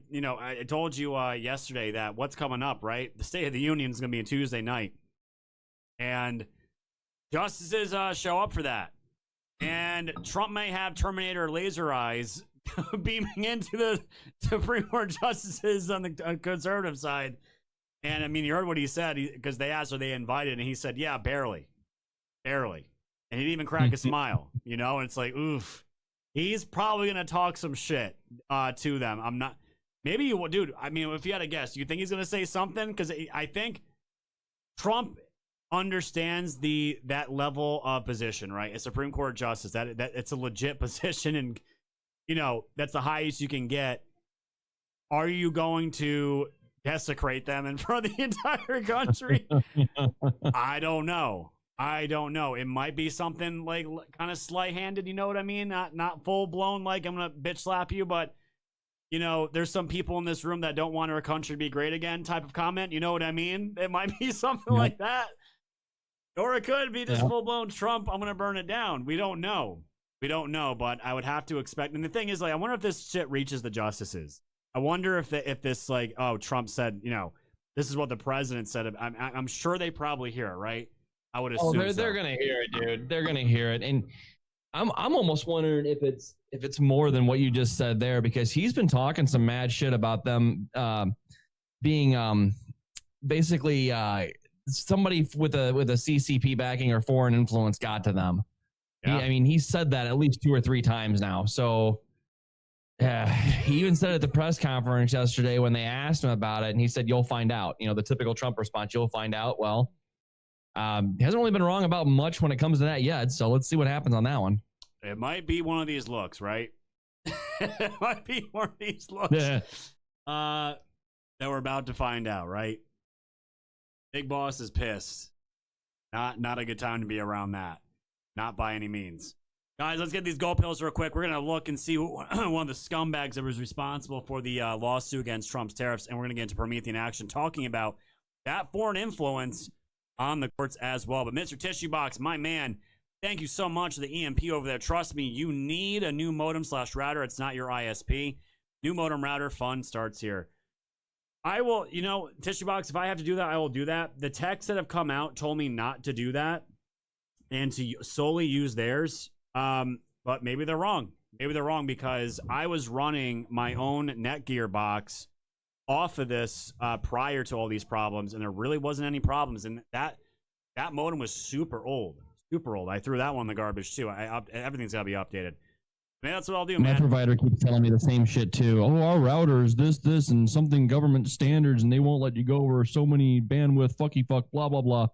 told you yesterday that what's coming up, right? The State of the Union is going to be a Tuesday night, and justices show up for that. And Trump may have Terminator laser eyes beaming into the Supreme Court justices on the conservative side. And I mean, you heard what he said, because they asked, are they invited? And he said, yeah, barely. And he didn't even crack a smile, and it's like, oof. He's probably going to talk some shit to them. Maybe you will, dude. I mean, if you had a guess, you think he's gonna say something? Because I think Trump understands that level of position, right? A Supreme Court justice, that it's a legit position, and that's the highest you can get. Are you going to desecrate them in front of the entire country? I don't know. It might be something like kind of slight-handed, you know what I mean? Not full-blown like I'm gonna bitch slap you, but there's some people in this room that don't want our country to be great again type of comment. You know what I mean? It might be something like that. Or it could be just full-blown Trump, I'm gonna burn it down. We don't know. But I would have to expect. And the thing is, like, I wonder if this shit reaches the justices. I wonder if this, like, Trump said, this is what the president said. I'm sure they probably hear it, right? I would assume. They're gonna hear it, dude. They're gonna hear it, and I'm almost wondering if it's more than what you just said there, because he's been talking some mad shit about them being basically somebody with a CCP backing or foreign influence got to them. Yeah. He said that at least 2 or 3 times now. So he even said at the press conference yesterday when they asked him about it, and he said, "You'll find out." The typical Trump response, "You'll find out." Well, he hasn't really been wrong about much when it comes to that yet. So let's see what happens on that one. It might be one of these looks, right? It might be one of these looks that we're about to find out, right? Big Boss is pissed. Not a good time to be around that. Not by any means. Guys, let's get these gold pills real quick. We're going to look and see one of the scumbags that was responsible for the lawsuit against Trump's tariffs, and we're going to get into Promethean action, talking about that foreign influence on the courts as well. But Mr. Tissue Box, my man, thank you so much to the EMP over there. Trust me, you need a new modem/router. It's not your ISP. New modem router fun starts here. I will, Tissue Box, if I have to do that, I will do that. The techs that have come out told me not to do that and to solely use theirs. But maybe they're wrong. Maybe they're wrong, because I was running my own Netgear box off of this prior to all these problems, and there really wasn't any problems. And that modem was super old. I threw that one in the garbage too. Everything's got to be updated. Man, that's what I'll do, man. My provider keeps telling me the same shit too. Oh, our router is this, and something government standards, and they won't let you go over so many bandwidth, fuck, blah, blah, blah.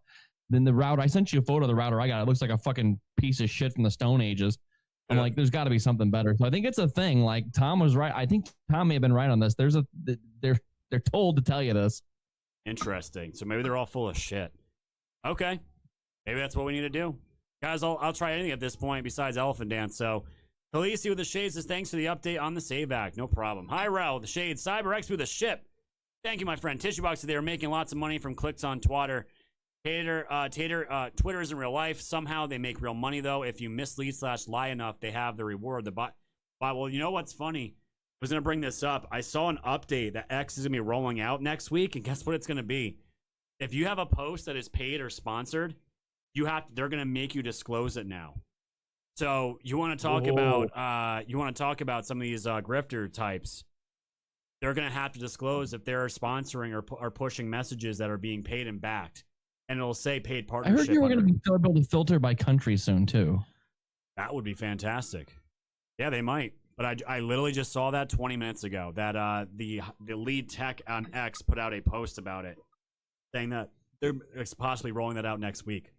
Then the router, I sent you a photo of the router I got. It looks like a fucking piece of shit from the Stone Ages. I'm like, there's got to be something better. So I think it's a thing. Like, Tom was right. I think Tom may have been right on this. They're told to tell you this. Interesting. So maybe they're all full of shit. Okay. Maybe that's what we need to do. Guys, I'll try anything at this point besides Elephant Dance. So, Khaleesi with the Shades says, thanks for the update on the Save Act. No problem. Hi, Rel with the Shades. CyberX with the ship. Thank you, my friend. Tissue Box, they are making lots of money from clicks on Twitter. Twitter isn't real life. Somehow they make real money, though. If you mislead/lie enough, they have the reward. Well, you know what's funny? I was going to bring this up. I saw an update that X is going to be rolling out next week, and guess what it's going to be? If you have a post that is paid or sponsored, they're going to make you disclose it now. So you want to talk about some of these grifter types. They're going to have to disclose if they're sponsoring or pushing messages that are being paid and backed. And it'll say paid partnership. I heard you were going to be able to filter by country soon, too. That would be fantastic. Yeah, they might. But I literally just saw that 20 minutes ago, that the lead tech on X put out a post about it, saying that they're possibly rolling that out next week.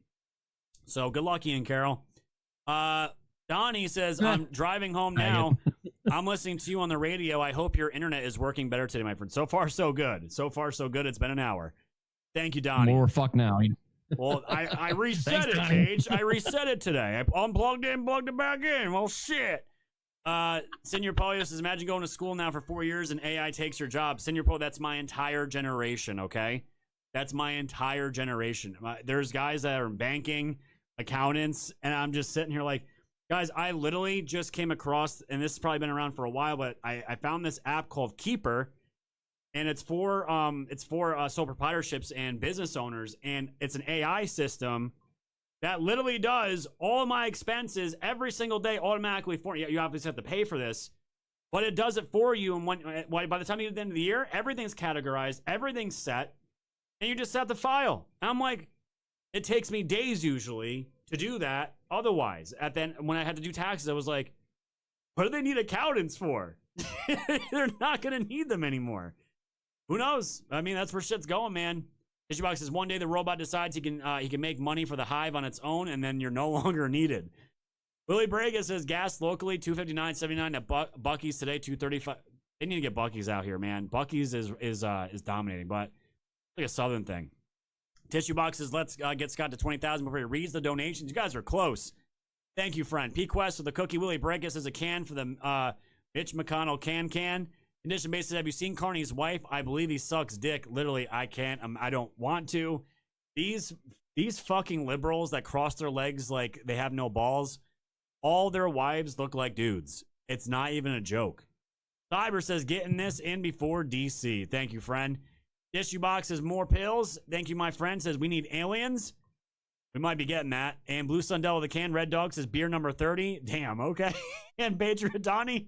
So good luck, Ian Carroll. Donnie says, I'm driving home now. I'm listening to you on the radio. I hope your internet is working better today, my friend. So far, so good. So far, so good. It's been an hour. Thank you, Donnie. More fuck now. Well, I reset it, Cage. I reset it today. I unplugged it and plugged it back in. Well, shit. Senior Polio says, imagine going to school now for 4 years and AI takes your job. Senior Polio, that's my entire generation, okay? That's my entire generation. There's guys that are in banking, accountants, and I'm just sitting here like, guys, I literally just came across, and this has probably been around for a while, but I found this app called Keeper, and it's for sole proprietorships and business owners, and it's an AI system that literally does all of my expenses every single day automatically for you. You obviously have to pay for this, but it does it for you. And by the time you get to the end of the year, everything's categorized, everything's set, and you just set the file. And I'm like, it takes me days usually to do that. Otherwise, when I had to do taxes, I was like, What do they need accountants for? They're not going to need them anymore. Who knows? I mean, that's where shit's going, man. Issuebox says one day the robot decides he can make money for the hive on its own, and then you're no longer needed. Willie Braga says gas locally $259.79 at Bucky's today $235. They need to get Bucky's out here, man. Bucky's is dominating, but it's like a southern thing. Tissue Box says let's get Scott to 20,000 before he reads the donations. You guys are close. Thank you, friend. P Quest with the cookie. Willie Braga says a can for the Mitch McConnell can. Condition Base says, have you seen Carney's wife? I believe he sucks dick. Literally, I can't. I don't want to. These fucking liberals that cross their legs like they have no balls, all their wives look like dudes. It's not even a joke. Cyber says, getting this in before DC. Thank you, friend. Issue Box says, more pills. Thank you, my friend. Says, we need aliens. We might be getting that. And Blue Sundell with a can. Red Dog says, beer number 30. Damn, okay. And Patriot Donnie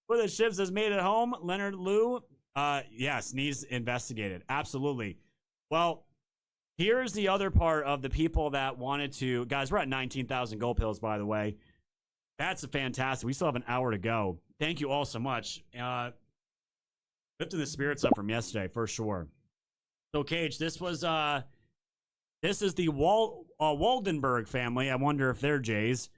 with the ships says, made it home. Leonard Liu, yes, needs investigated. Absolutely. Well, here's the other part of the people that wanted to. Guys, we're at 19,000 gold pills, by the way. That's fantastic. We still have an hour to go. Thank you all so much. Lifting the spirits up from yesterday, for sure. So, Cage, this is the Waldenberg family. I wonder if they're Jays.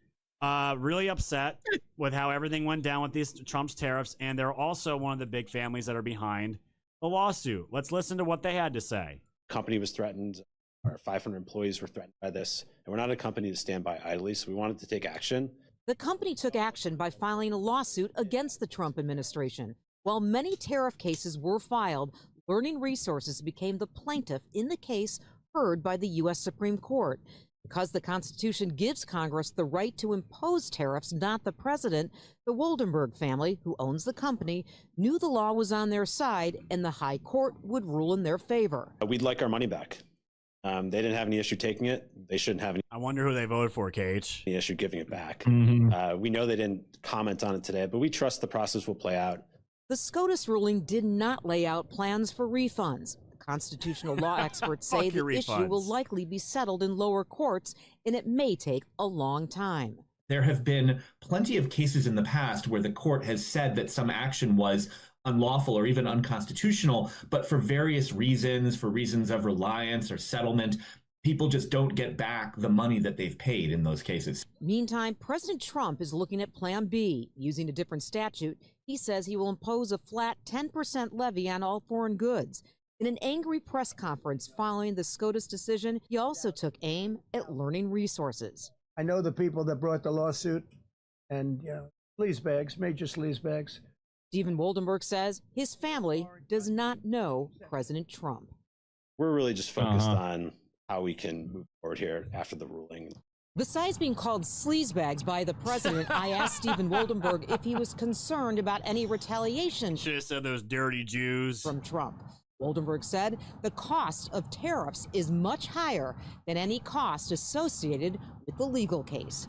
Really upset with how everything went down with these Trump's tariffs, and they're also one of the big families that are behind the lawsuit. Let's listen to what they had to say. Company was threatened. Our 500 employees were threatened by this, and we're not a company to stand by idly, so we wanted to take action. The company took action by filing a lawsuit against the Trump administration. While many tariff cases were filed, Learning Resources became the plaintiff in the case heard by the U.S. Supreme Court. Because the Constitution gives Congress the right to impose tariffs, not the president, the Waldenberg family, who owns the company, knew the law was on their side and the high court would rule in their favor. We'd like our money back. They didn't have any issue taking it. They shouldn't have I wonder who they voted for, Cage. any issue giving it back. Mm-hmm. We know they didn't comment on it today, but we trust the process will play out. The SCOTUS ruling did not lay out plans for refunds. Constitutional law experts say the issue will likely be settled in lower courts, and it may take a long time. There have been plenty of cases in the past where the court has said that some action was unlawful or even unconstitutional, but for various reasons, for reasons of reliance or settlement, people just don't get back the money that they've paid in those cases. Meantime, President Trump is looking at Plan B. Using a different statute, he says he will impose a flat 10% levy on all foreign goods. In an angry press conference following the SCOTUS decision, he also took aim at Learning Resources. I know the people that brought the lawsuit, and, sleazebags, major sleazebags. Stephen Waldenberg says his family does not know President Trump. We're really just focused on how we can move forward here after the ruling. Besides being called sleazebags by the president, I asked Stephen Waldenberg if he was concerned about any retaliation. Should have said those dirty Jews. From Trump. Waldenberg said the cost of tariffs is much higher than any cost associated with the legal case.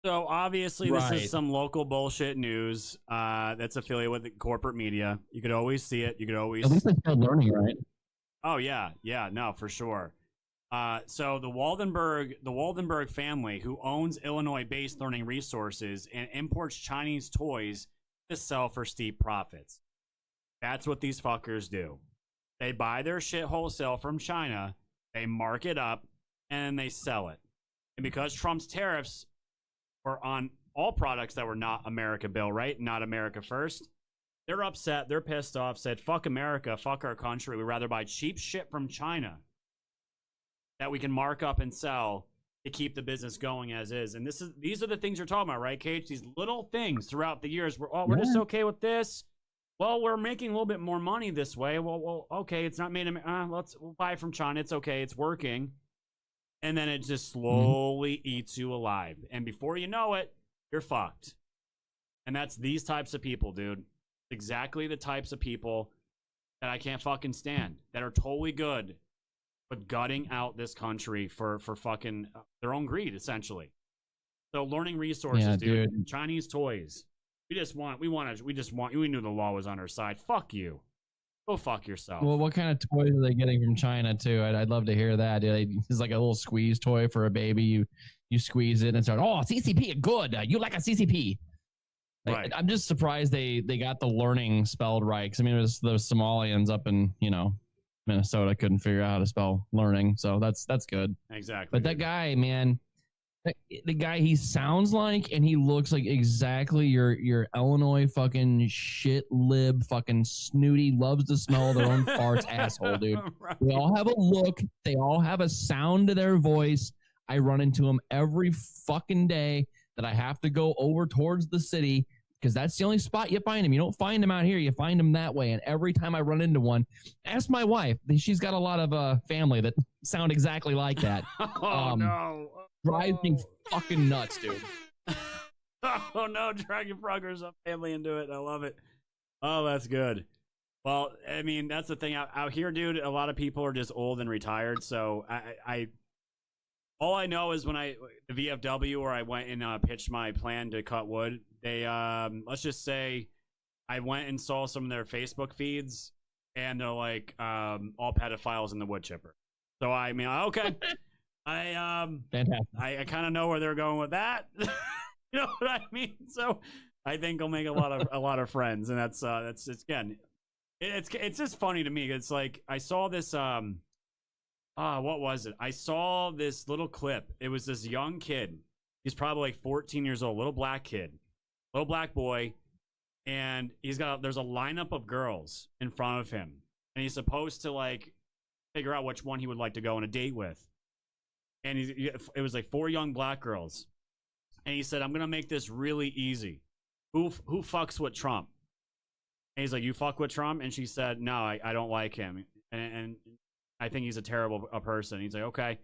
So obviously this is some local bullshit news that's affiliated with the corporate media. You could always see it. You could always. At least they said learning, right? Oh yeah, no, for sure. So the Waldenberg family, who owns Illinois-based Learning Resources and imports Chinese toys to sell for steep profits. That's what these fuckers do. They buy their shit wholesale from China, they mark it up, and they sell it. And because Trump's tariffs were on all products that were not America Bill, right? Not America first. They're upset. They're pissed off. Said, fuck America. Fuck our country. We'd rather buy cheap shit from China that we can mark up and sell to keep the business going as is. And these are the things you're talking about, right, Cage? These little things throughout the years. We're just okay with this. Well, we're making a little bit more money this way. Well, okay, it's not made in we'll buy from China. It's okay. It's working. And then it just slowly eats you alive. And before you know it, you're fucked. And that's these types of people, dude. Exactly the types of people that I can't fucking stand. That are totally good, but gutting out this country for fucking their own greed, essentially. So Learning Resources, dude. Chinese toys. We knew the law was on our side. Fuck you. Go fuck yourself. Well, what kind of toys are they getting from China too? I'd love to hear that. It's like a little squeeze toy for a baby. You squeeze it and start. Oh, CCP, good. You like a CCP? Like, Right. I'm just surprised they got the learning spelled right. Because I mean, it was those Somalians up in Minnesota couldn't figure out how to spell learning, so that's good. Exactly. But that guy, man, the guy he sounds like and he looks like exactly your Illinois fucking shit lib fucking snooty loves to smell their own farts asshole, dude. Right. They all have a look. They all have a sound to their voice. I run into them every fucking day that I have to go over towards the city because that's the only spot you find them. You don't find them out here. You find them that way. And every time I run into one, ask my wife. She's got a lot of family that sound exactly like that. Oh, no. Drives me fucking nuts, dude. Oh, no. Drag your progress up family into it. I love it. Oh, that's good. Well, I mean, that's the thing out here, dude. A lot of people are just old and retired. So I all I know is when the VFW where I went and pitched my plan to cut wood, they let's just say I went and saw some of their Facebook feeds and they're like all pedophiles in the wood chipper. So I mean, okay. Fantastic. I kind of know where they're going with that. You know what I mean? So I think I'll make a lot of friends, and that's again, it's just funny to me. It's like I saw this what was it? I saw this little clip. It was this young kid. He's probably like 14 years old, little black kid, little black boy, and there's a lineup of girls in front of him, and he's supposed to like figure out which one he would like to go on a date with. And it was like 4 young black girls, and he said, "I'm gonna make this really easy. Who fucks with Trump?" And he's like, "You fuck with Trump?" And she said, "No, I don't like him, and I think he's a terrible person." He's like, "Okay."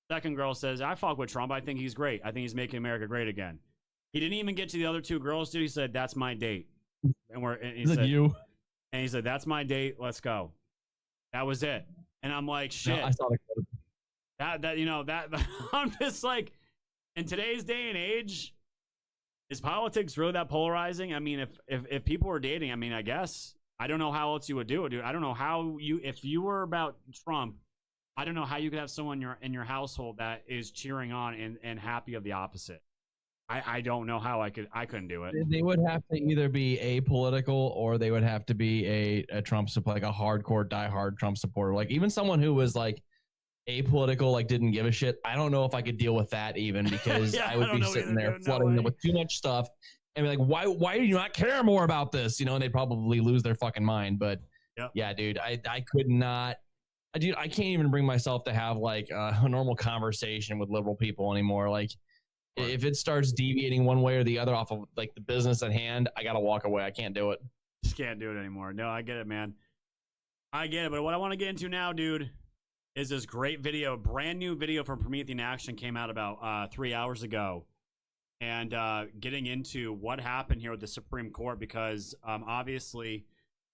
Second girl says, "I fuck with Trump. I think he's great. I think he's making America great again." He didn't even get to the other 2 girls, dude. He said, "That's my date," and he said, "You," and he said, "That's my date. Let's go." That was it. And I'm like, shit. No, I saw the clip. That I'm just like, in today's day and age, is politics really that polarizing? I mean, if people were dating, I mean, I guess I don't know how else you would do it, dude. I don't know how if you were about Trump, I don't know how you could have someone in your household that is cheering on and happy of the opposite. I don't know how I couldn't do it. They would have to either be apolitical or they would have to be a Trump supporter, like a hardcore, diehard Trump supporter. Like even someone who was like apolitical, like didn't give a shit. I don't know if I could deal with that even because Yeah, I would be sitting there flooding them with too much stuff and be like, why do you not care more about this? And they'd probably lose their fucking mind. But yeah, dude, I could not. Dude, I can't even bring myself to have like a normal conversation with liberal people anymore. Like if it starts deviating one way or the other off of like the business at hand, I gotta walk away. I can't do it. Just can't do it anymore. No, I get it, man. I get it. But what I want to get into now, dude, is this great video, brand new video from Promethean Action, came out about 3 hours ago, and getting into what happened here with the Supreme Court, because obviously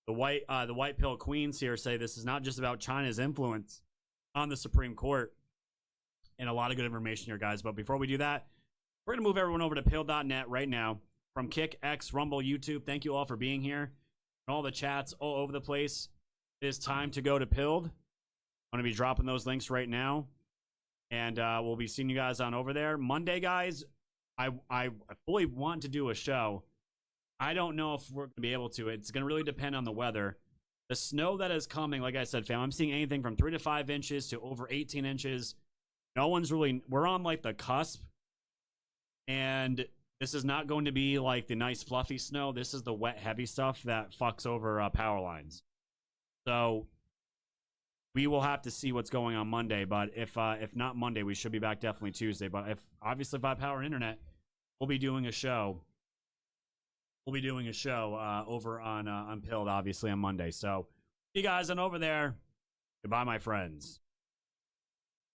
the white pill queens here say this is not just about China's influence on the Supreme Court, and a lot of good information here, guys. But before we do that, we're gonna move everyone over to pill.net right now from Kick, X, Rumble, YouTube. Thank you all for being here. All the chats all over the place. It is time to go to Pilled. I'm going to be dropping those links right now, and we'll be seeing you guys on over there. Monday, guys, I fully want to do a show. I don't know if we're going to be able to. It's going to really depend on the weather. The snow that is coming, like I said, fam, I'm seeing anything from 3 to 5 inches to over 18 inches. No one's really, we're on like the cusp, and this is not going to be like the nice fluffy snow. This is the wet, heavy stuff that fucks over power lines. So we will have to see what's going on Monday, but if not Monday, we should be back definitely Tuesday. But if I have power and internet, we'll be doing a show. We'll be doing a show over on Pilled, obviously on Monday. So see you guys on over there. Goodbye, my friends.